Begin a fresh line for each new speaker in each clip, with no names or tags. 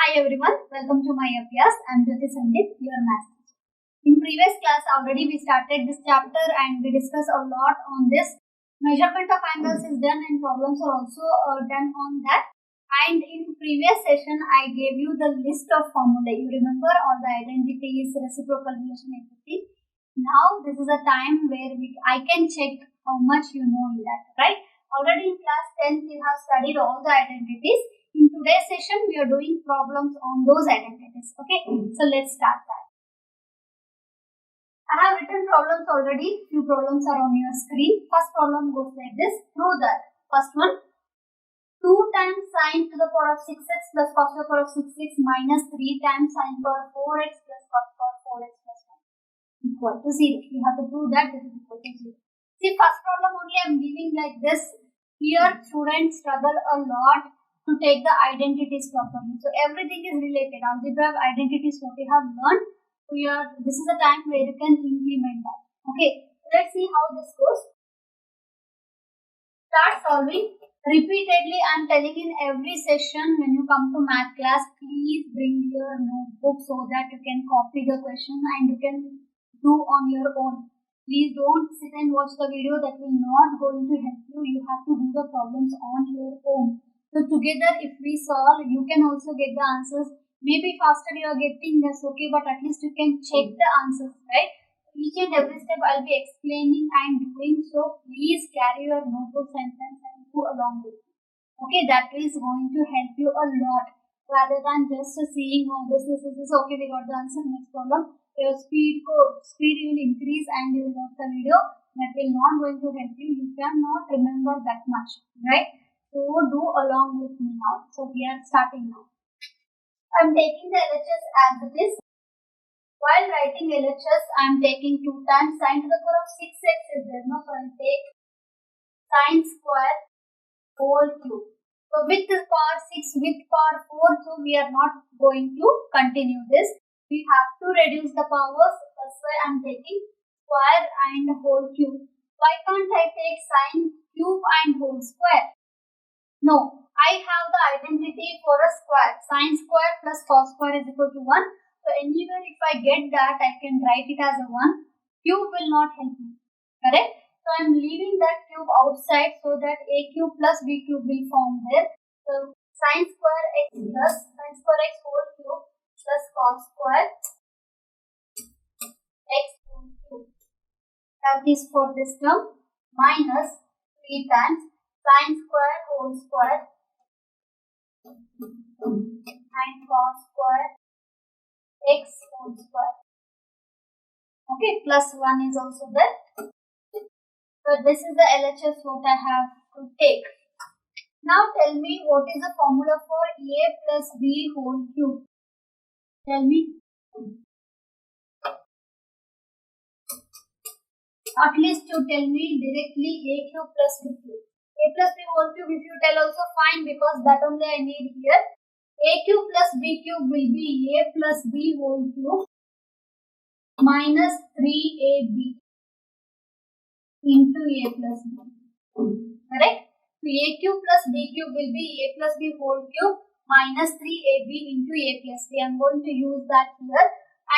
Hi everyone, welcome to my Abhyas. I am your math teacher. In previous class already we started this chapter and we discussed a lot on this. Measurement of angles is done and problems are also done on that. And in previous session I gave you the list of formulae. You remember all the identities, reciprocal relation, everything. Now this is a time where I can check how much you know in that, right? Already in class 10th you have studied all the identities. In today's session, we are doing problems on those identities. Okay, so let's start that. I have written problems already. Few problems are on your screen. First problem goes like this. Prove that. First one. 2 times sine to the power of 6x plus cos to the power of 6x minus 3 times sine power 4x plus cos power 4x plus 1 equal to 0. You have to prove that this is equal to 0. See, first problem only I am giving like this. Here, students struggle a lot to take the identities properly. So everything is related. Algebra identities what we have learned. So this is the time where you can implement that. Okay, let's see how this goes. Start solving. Repeatedly I am telling in every session when you come to math class, please bring your notebook so that you can copy the question and you can do on your own. Please don't sit and watch the video, that will not going to help you. You have to do the problems on your own. So together if we solve, you can also get the answers. Maybe faster you are getting, that's okay, but at least you can check the answers, right? Each and every step I will be explaining and doing, so please carry your notebooks and pens and do along with me. Okay, that is going to help you a lot rather than just seeing this, okay, we got the answer, next problem. Your speed will increase and you will watch the video. That will not going to help you. You cannot remember that much, right? So do along with me now. So we are starting now. I am taking the LHS as it is. While writing LHS, I am taking 2 times sine to the power of 6x is there. No, so I will take sine square whole cube. So with the power 6, with power 4, so we are not going to continue this. We have to reduce the powers. That's why I am taking square and whole cube. Why can't I take sine cube and whole square? No, I have the identity for a square. Sine square plus cos square is equal to 1. So anywhere if I get that, I can write it as a 1. Cube will not help me. Correct? So I am leaving that cube outside so that a cube plus b cube will form there. So sine square x plus sine square x whole cube plus cos square x whole cube. That is for this term minus 3 times sine square whole square and cos square x whole square. Okay, plus 1 is also there. So this is the LHS what I have to take. Now tell me what is the formula for a plus b whole cube. Tell me. At least you tell me directly a cube plus b cube. A plus b whole cube if you tell also fine, because that only I need here. A cube plus b cube will be a plus b whole cube minus 3ab into a plus b. Correct? So a cube plus b cube will be a plus b whole cube minus 3ab into a plus b. I am going to use that here.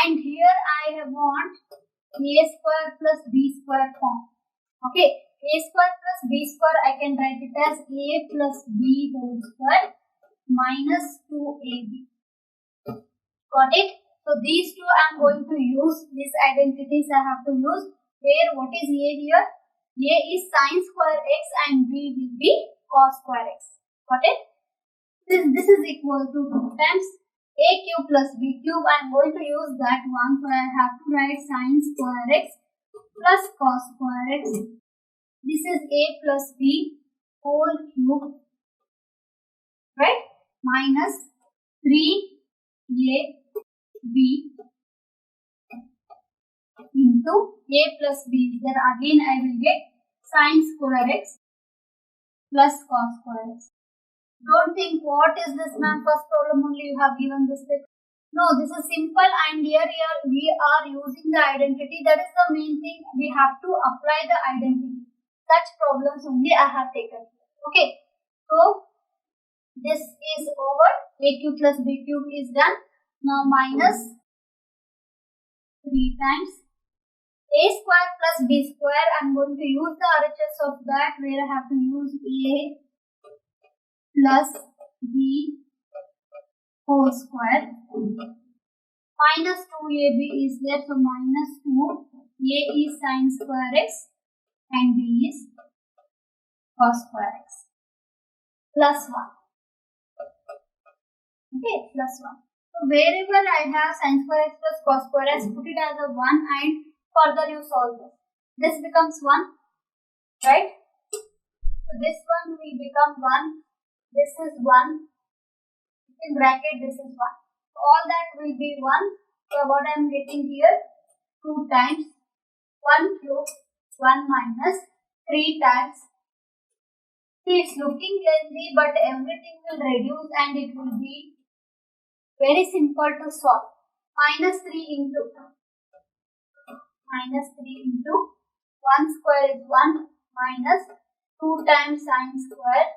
And here I want a square plus b square form. Okay, a square plus b square I can write it as a plus b whole square minus 2ab. Got it? So these two I am going to use. These identities I have to use. Where what is a here? A is sine square x and b will be cos square x. Got it? This is equal to 2 times a cube plus b cube. I am going to use that one. So I have to write sine square x plus cos square x. This is a plus b whole cube, right? Minus 3ab into a plus b. There again I will get sine square x plus cos square x. Don't think what is this, ma'am, first problem only you have given this bit. No, this is simple, and here we are using the identity. That is the main thing. We have to apply the identity. Such problems only I have taken. Okay. So This is over. A cube plus b cube is done. Now minus 3 times a square plus b square. I am going to use the RHS of that, where I have to use a plus b whole square. Minus 2ab is there, so minus 2. A is sin square x and b is cos square x plus 1. Okay, plus 1. So wherever I have sin square x plus cos square x, put it as a 1 and further you solve this. This becomes 1, right? So this one will become 1. This is 1. In bracket, this is 1. So all that will be 1. So what I am getting here, 2 times 1 cube 1 minus 3 times. See, it's looking lengthy, but everything will reduce and it will be very simple to solve. Minus 3 into 1 square is 1 minus 2 times sin square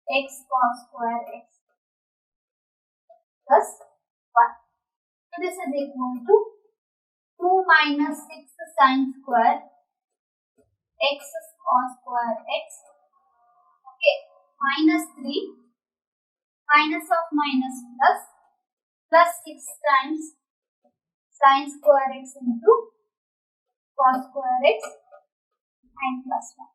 x cos square x plus 1. So this is equal to 2 minus 6 sin square x cos square x. Okay, minus 3 minus of minus plus 6 times sin square x into cos square x and plus 1.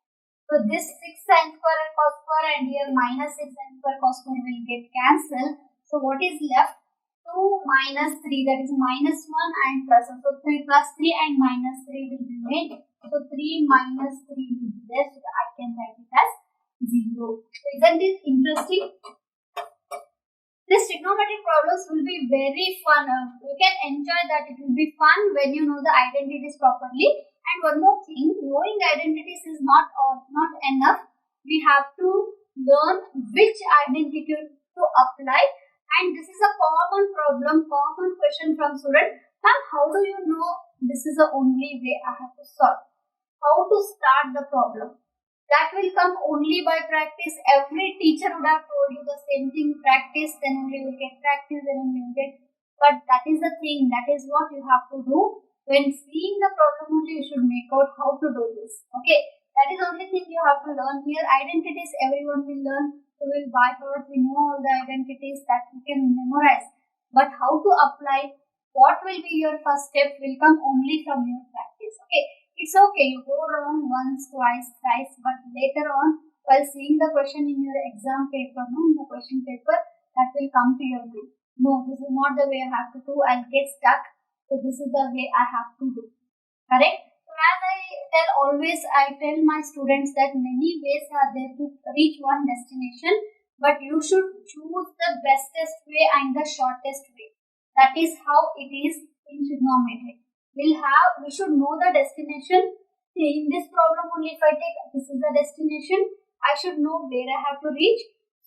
So this 6 sin square and cos square and here minus 6 sin square cos square will get cancelled. So what is left? 2 minus 3, that is minus 1 and plus 1. So 3 plus 3 and minus 3 will remain. So 3 minus 3 will be there. So I can write it as 0. So isn't this interesting? These trigonometric problems will be very fun. You can enjoy that. It will be fun when you know the identities properly. And one more thing, knowing identities is not enough. We have to learn which identity to apply. And this is a common problem, common question from student. Ma'am, how do you know this is the only way I have to solve? How to start the problem? That will come only by practice. Every teacher would have told you the same thing. Practice, then only you will get practice, then only you will get. But that is the thing. That is what you have to do. When seeing the problem only, you should make out how to do this. Okay. That is the only thing you have to learn here. Identities, everyone will learn. We will by heart. We know all the identities that we can memorize. But how to apply, what will be your first step will come only from your practice. Okay. It's okay, you go wrong once, twice, thrice, but later on, while seeing the question in your exam paper, in the question paper, that will come to your mind. No, this is not the way I have to do. I'll get stuck. So this is the way I have to do. Correct? So as I tell my students that many ways are there to reach one destination, but you should choose the bestest way and the shortest way. That is how it is in trigonometry. We should know the destination. In this problem only, if I take this is the destination, I should know where I have to reach.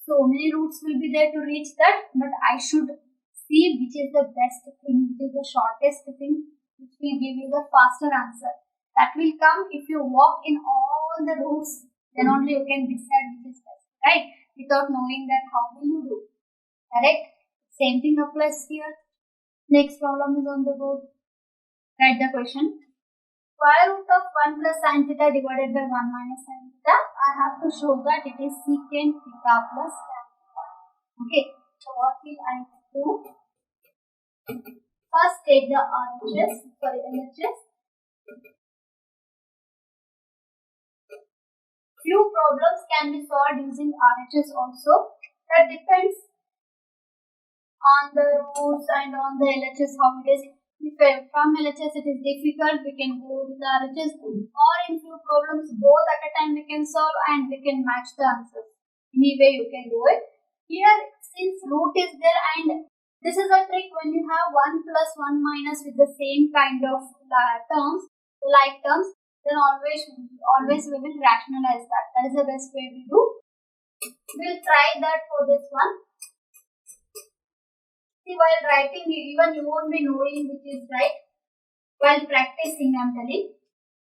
So many routes will be there to reach that, but I should see which is the best thing, which is the shortest thing, which will give you the faster answer. That will come if you walk in all the routes, then only you can decide which is best, right? Without knowing that, how will you do? Correct? Same thing applies here. Next problem is on the board. Write the question. Square root of 1 plus sin theta divided by 1 minus sin theta. I have to show that it is secant theta plus tan theta. Okay. So what will I do? First take the LHS. Few problems can be solved using RHS also. That depends on the rules and on the LHS how it is. If from LHS it is difficult, we can go with the RHS, or in few problems both at a time we can solve and we can match the answers. Anyway you can do it. Here since root is there, and this is a trick when you have 1 plus 1 minus with the same kind of terms, like terms, then always we will rationalize that. That is the best way we do. We will try that for this one. See, while writing, even you won't be knowing which is right. While practicing, I am telling.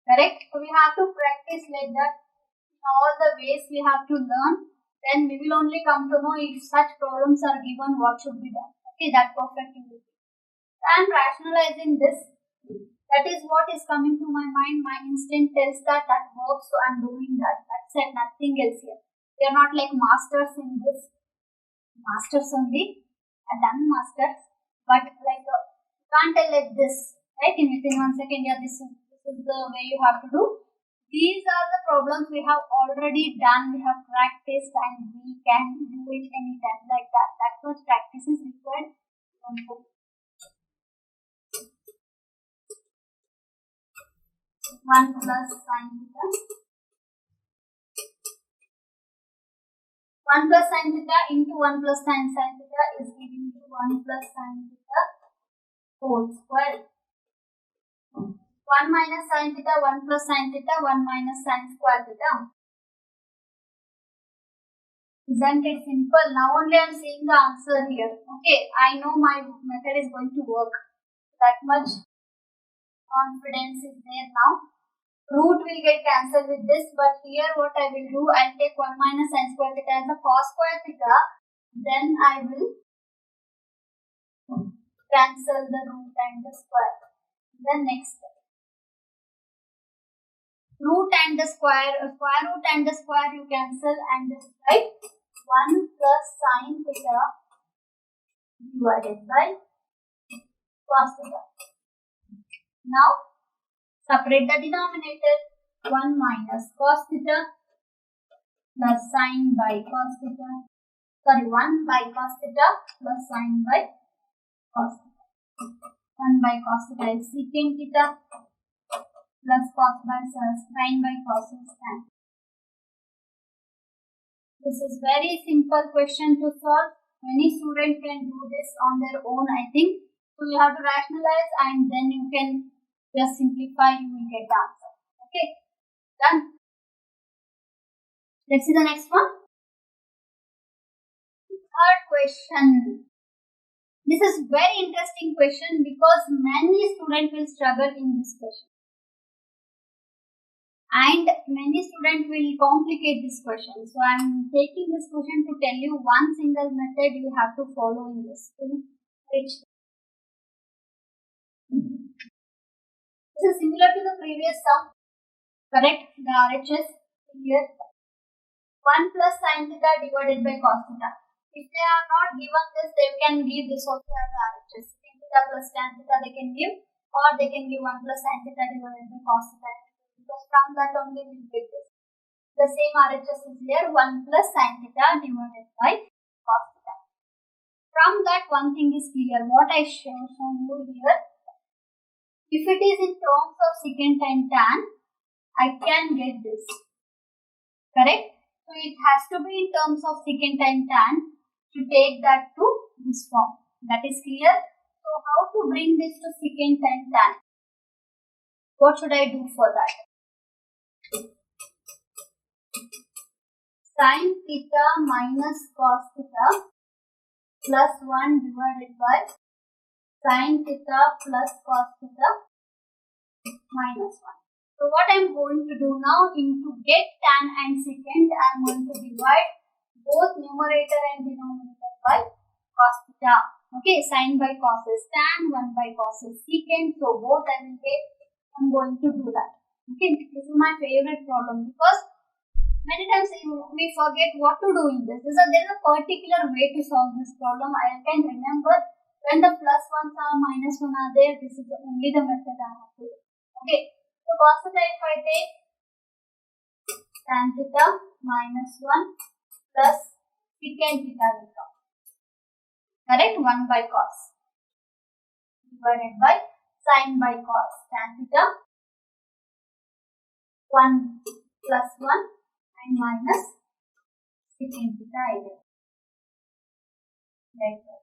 Correct? So we have to practice like that. In all the ways we have to learn. then we will only come to know if such problems are given, what should be done. Okay, that perfect will be. I am rationalizing this. That is what is coming to my mind. My instinct tells that works, so I am doing that. That's it, nothing else here. We are not like masters in this. Masters only. I done masters, but like you can't tell like this, right? Within 1 second, yeah, this is the way you have to do. These are the problems we have already done. We have practiced, and we can do it anytime like that. That much practice is required. 1 plus sin theta. 1 plus sin theta into 1 plus sin theta is giving you 1 plus sin theta whole square. 1 minus sin theta, 1 plus sin theta, 1 minus sin square theta. Isn't it simple? Now only I am seeing the answer here. Okay, I know my method is going to work. That much confidence is there now. Root will get cancelled with this, but here what I will do, I will take 1 minus sin square theta as a cos square theta. Then I will cancel the root and the square. Then next step. Root and the square root and the square you cancel and just write 1 plus sin theta divided by cos theta. Now separate the denominator. 1 minus cos theta plus sin by cos theta. Sorry, 1 by cos theta plus sin by cos theta. 1 by cos theta is secant theta plus cos by sin by cos is tan. This is very simple question to solve. Any student can do this on their own, I think. So you have to rationalize and then you can just simplify, you will get the answer. Okay, done. Let's see the next one. Third question. This is very interesting question because many students will struggle in this question. And many students will complicate this question. So I am taking this question to tell you one single method you have to follow in this. This is similar to the previous sum. Correct? The RHS here. 1 plus sin theta divided by cos theta. If they are not given this, they can give this also as RHS. Sin theta plus tan theta they can give, or they can give 1 plus sin theta divided by cos theta. Because from that only we will get this. The same RHS is here, 1 plus sin theta divided by cos theta. From that one thing is clear. What I shown you here, if it is in terms of secant and tan, I can get this. Correct? So it has to be in terms of secant and tan to take that to this form. That is clear. So how to bring this to secant and tan? What should I do for that? Sin theta minus cos theta plus 1 divided by sin theta plus cos theta minus 1. So what I am going to do now, to get tan and secant, I am going to divide both numerator and denominator by cos theta. Okay, sin by cos is tan, 1 by cos is secant. So both I will get. I am going to do that. Okay, this is my favorite problem because many times we forget what to do in this. There is a particular way to solve this problem. I can remember when the plus ones are minus 1 are there. This is only the method I have to do. Okay, so cos theta if I take tan theta minus 1 plus secant theta will come. Correct? 1 by cos divided by sin by cos tan theta 1 plus 1 and minus secant theta I will. Like that.